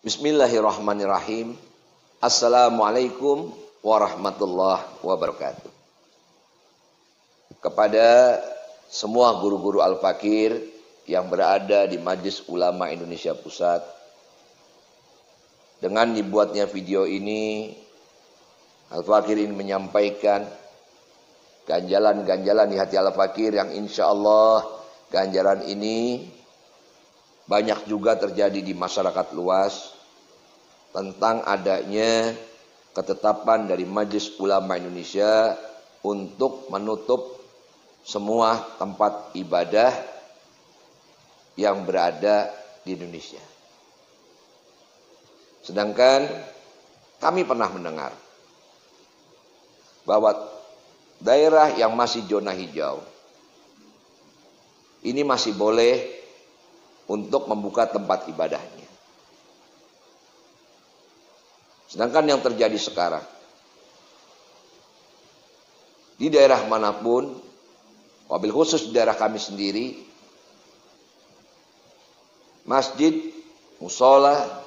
Bismillahirrahmanirrahim. Assalamualaikum warahmatullahi wabarakatuh. Kepada semua guru-guru Al-Fakir yang berada di Majelis Ulama Indonesia Pusat, dengan dibuatnya video ini, Al-Fakir ingin menyampaikan ganjalan-ganjalan di hati Al-Fakir yang insya Allah ganjalan ini banyak juga terjadi di masyarakat luas tentang adanya ketetapan dari Majelis Ulama Indonesia untuk menutup semua tempat ibadah yang berada di Indonesia. Sedangkan kami pernah mendengar bahwa daerah yang masih zona hijau ini masih boleh untuk membuka tempat ibadahnya. Sedangkan yang terjadi sekarang di daerah manapun, wabil khusus di daerah kami sendiri, masjid, musola,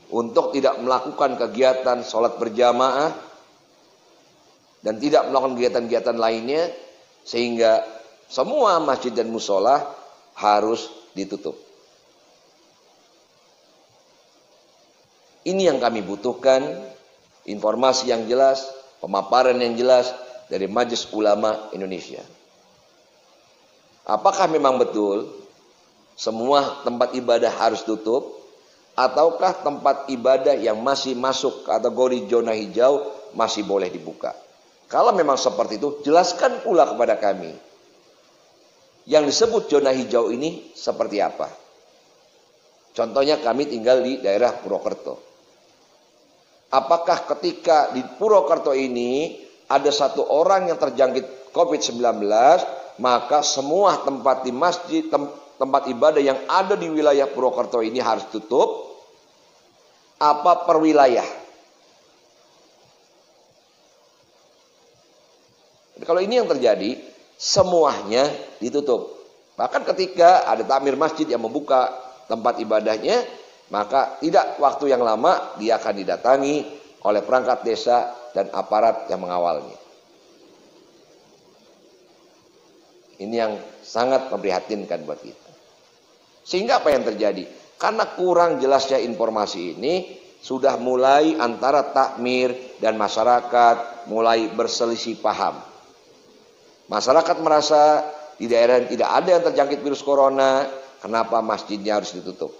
untuk tidak melakukan kegiatan sholat berjamaah dan tidak melakukan kegiatan-kegiatan lainnya, sehingga semua masjid dan musola harus ditutup. Ini yang kami butuhkan, informasi yang jelas, pemaparan yang jelas dari Majelis Ulama Indonesia. Apakah memang betul semua tempat ibadah harus tutup, ataukah tempat ibadah yang masih masuk kategori zona hijau masih boleh dibuka? Kalau memang seperti itu, jelaskan pula kepada kami. Yang disebut zona hijau ini seperti apa? Contohnya kami tinggal di daerah Purwokerto. Apakah ketika di Purwokerto ini ada satu orang yang terjangkit COVID-19, maka semua tempat di masjid, tempat ibadah yang ada di wilayah Purwokerto ini harus tutup? Apa per wilayah? Kalau ini yang terjadi, semuanya ditutup. Bahkan ketika ada takmir masjid yang membuka tempat ibadahnya, maka tidak waktu yang lama dia akan didatangi oleh perangkat desa dan aparat yang mengawalnya. Ini yang sangat memprihatinkan buat kita. Sehingga apa yang terjadi? Karena kurang jelasnya informasi ini, sudah mulai antara takmir dan masyarakat mulai berselisih paham. Masyarakat merasa di daerah yang tidak ada yang terjangkit virus corona, kenapa masjidnya harus ditutup?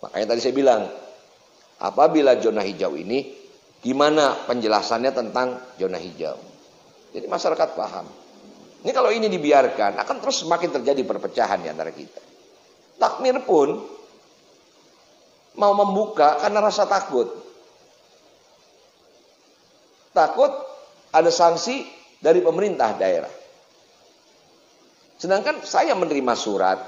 Makanya tadi saya bilang, apabila zona hijau ini, gimana penjelasannya tentang zona hijau? Jadi masyarakat paham. Ini kalau ini dibiarkan, akan terus semakin terjadi perpecahan di antara kita. Takmir pun mau membuka karena rasa takut. Takut ada sanksi dari pemerintah daerah. Sedangkan saya menerima surat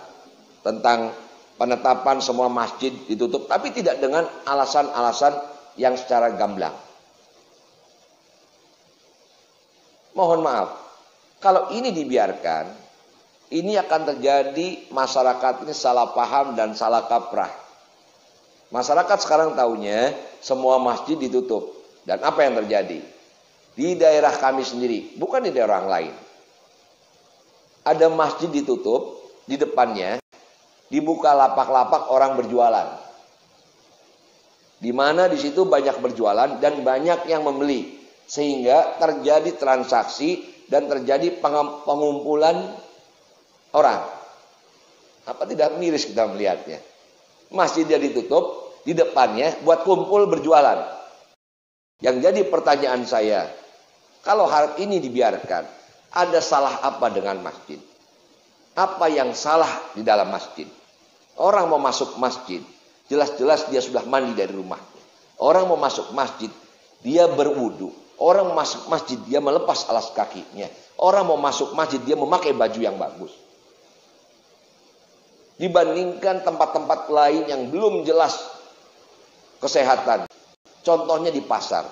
tentang penetapan semua masjid ditutup, tapi tidak dengan alasan-alasan yang secara gamblang. Mohon maaf, kalau ini dibiarkan, ini akan terjadi masyarakat ini salah paham dan salah kaprah. Masyarakat sekarang taunya semua masjid ditutup. Dan apa yang terjadi? Di daerah kami sendiri, bukan di daerah orang lain. Ada masjid ditutup, di depannya dibuka lapak-lapak orang berjualan. Di mana di situ banyak berjualan dan banyak yang membeli, sehingga terjadi transaksi dan terjadi pengumpulan orang. Apa tidak miris kita melihatnya? Masjidnya ditutup, di depannya buat kumpul berjualan. Yang jadi pertanyaan saya, kalau hal ini dibiarkan, ada salah apa dengan masjid? Apa yang salah di dalam masjid? Orang mau masuk masjid, jelas-jelas dia sudah mandi dari rumahnya. Orang mau masuk masjid, dia berwudu. Orang mau masuk masjid, dia melepas alas kakinya. Orang mau masuk masjid, dia memakai baju yang bagus. Dibandingkan tempat-tempat lain yang belum jelas kesehatan. Contohnya di pasar.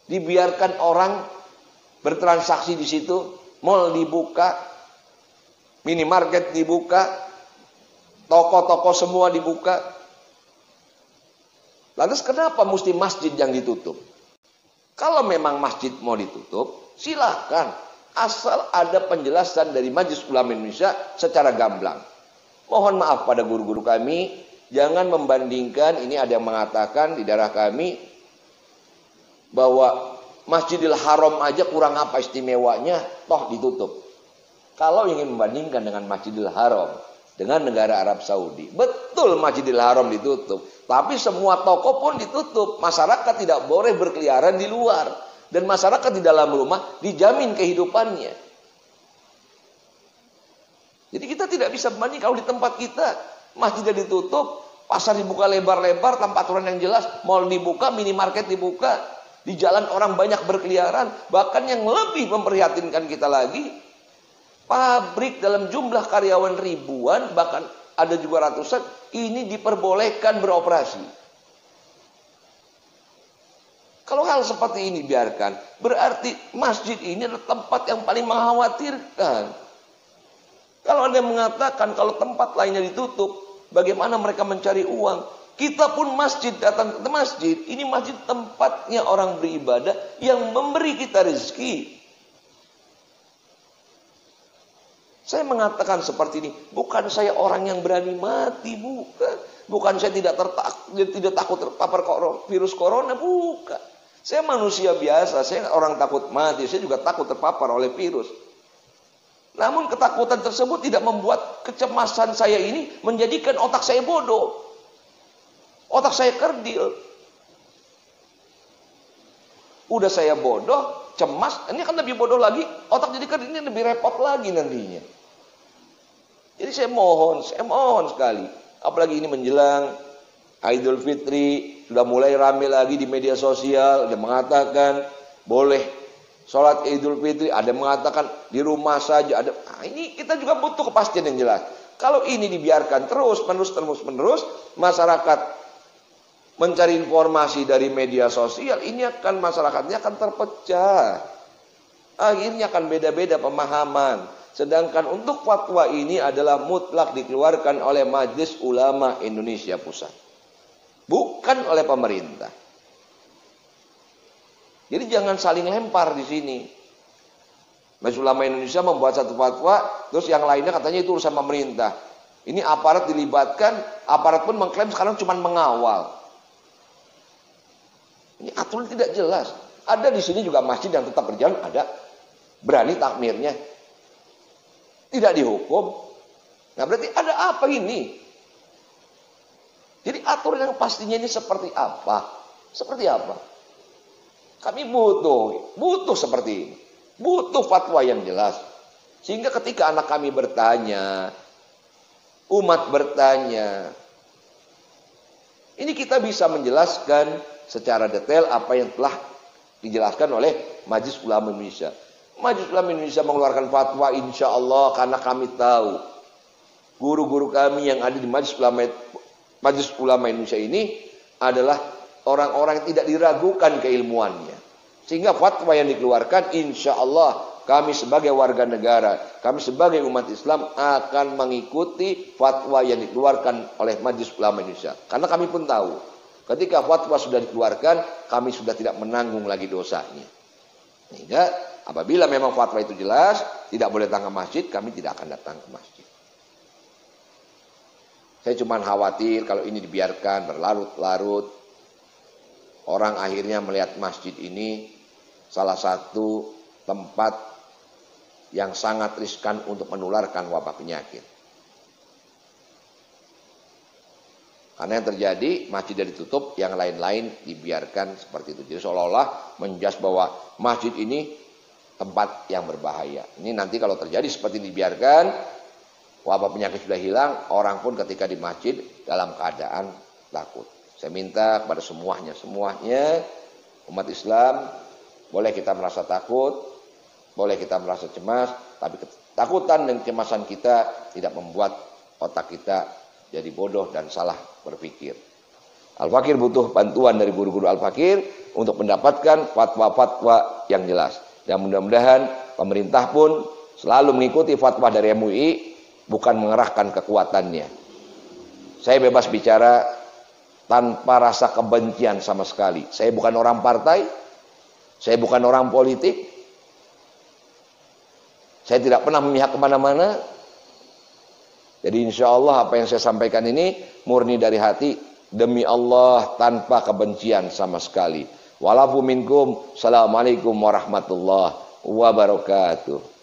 Dibiarkan orang bertransaksi di situ, mal dibuka, minimarket dibuka, Toko-toko semua dibuka. Lantas kenapa mesti masjid yang ditutup? Kalau memang masjid mau ditutup, silakan. Asal ada penjelasan dari Majelis Ulama Indonesia secara gamblang. Mohon maaf pada guru-guru kami, jangan membandingkan, ini ada yang mengatakan di daerah kami, bahwa Masjidil Haram aja kurang apa istimewanya, toh ditutup. Kalau ingin membandingkan dengan Masjidil Haram, dengan negara Arab Saudi, betul Masjidil Haram ditutup, tapi semua toko pun ditutup. Masyarakat tidak boleh berkeliaran di luar, dan masyarakat di dalam rumah dijamin kehidupannya. Jadi kita tidak bisa membanding. Kalau di tempat kita masjidnya ditutup, pasar dibuka lebar-lebar tanpa aturan yang jelas, mall dibuka, minimarket dibuka, di jalan orang banyak berkeliaran, bahkan yang lebih memprihatinkan kita lagi, pabrik dalam jumlah karyawan ribuan, bahkan ada juga ratusan, ini diperbolehkan beroperasi. Kalau hal seperti ini biarkan, berarti masjid ini adalah tempat yang paling mengkhawatirkan. Kalau Anda mengatakan kalau tempat lainnya ditutup, bagaimana mereka mencari uang? Kita pun masjid, datang ke masjid, ini masjid tempatnya orang beribadah yang memberi kita rezeki. Saya mengatakan seperti ini, bukan saya orang yang berani mati, bukan. Bukan saya tidak takut terpapar virus corona, bukan. Saya manusia biasa, saya orang takut mati, saya juga takut terpapar oleh virus. Namun ketakutan tersebut tidak membuat kecemasan saya ini menjadikan otak saya bodoh. Otak saya kerdil. Udah saya bodoh, cemas, ini kan lebih bodoh lagi, otak jadi kerdil, ini lebih repot lagi nantinya. Jadi saya mohon sekali, apalagi ini menjelang Idul Fitri, sudah mulai ramai lagi di media sosial, ada mengatakan boleh sholat Idul Fitri, ada mengatakan di rumah saja, ada. Nah, ini kita juga butuh kepastian yang jelas. Kalau ini dibiarkan terus menerus, masyarakat mencari informasi dari media sosial, ini akan masyarakatnya akan terpecah. Akhirnya akan beda-beda pemahaman. Sedangkan untuk fatwa ini adalah mutlak dikeluarkan oleh Majelis Ulama Indonesia Pusat, bukan oleh pemerintah. Jadi jangan saling lempar di sini. Majelis Ulama Indonesia membuat satu fatwa, terus yang lainnya katanya itu urusan pemerintah. Ini aparat dilibatkan, aparat pun mengklaim sekarang cuma mengawal. Ini aturan tidak jelas. Ada di sini juga masjid yang tetap berjalan, ada berani takmirnya, tidak dihukum. Nah berarti ada apa ini? Jadi aturan yang pastinya ini seperti apa? Seperti apa? Kami butuh seperti ini. Butuh fatwa yang jelas. Sehingga ketika anak kami bertanya, umat bertanya, ini kita bisa menjelaskan secara detail apa yang telah dijelaskan oleh Majelis Ulama Indonesia. Majelis Ulama Indonesia mengeluarkan fatwa insya Allah karena kami tahu guru-guru kami yang ada di Majelis Ulama Indonesia ini adalah orang-orang yang tidak diragukan keilmuannya. Sehingga fatwa yang dikeluarkan insya Allah kami sebagai warga negara, kami sebagai umat Islam akan mengikuti fatwa yang dikeluarkan oleh Majelis Ulama Indonesia. Karena kami pun tahu ketika fatwa sudah dikeluarkan, kami sudah tidak menanggung lagi dosanya. Sehingga apabila memang fatwa itu jelas, tidak boleh datang ke masjid, kami tidak akan datang ke masjid. Saya cuma khawatir kalau ini dibiarkan berlarut-larut, orang akhirnya melihat masjid ini salah satu tempat yang sangat riskan untuk menularkan wabah penyakit. Karena yang terjadi, masjid ditutup, yang lain-lain dibiarkan seperti itu. Jadi seolah-olah menjas bahwa masjid ini tempat yang berbahaya. Ini nanti kalau terjadi seperti dibiarkan, wabah penyakit sudah hilang, orang pun ketika di masjid dalam keadaan takut. Saya minta kepada semuanya, umat Islam, boleh kita merasa takut, boleh kita merasa cemas, tapi ketakutan dan kecemasan kita tidak membuat otak kita jadi bodoh dan salah berpikir. Al-Fakir butuh bantuan dari guru-guru Al-Fakir untuk mendapatkan fatwa-fatwa yang jelas. Dan mudah-mudahan pemerintah pun selalu mengikuti fatwa dari MUI, bukan mengerahkan kekuatannya. Saya bebas bicara tanpa rasa kebencian sama sekali. Saya bukan orang partai, saya bukan orang politik, saya tidak pernah memihak kemana-mana. Jadi insya Allah apa yang saya sampaikan ini murni dari hati, demi Allah tanpa kebencian sama sekali. Walafu minkum, assalamualaikum warahmatullahi wabarakatuh.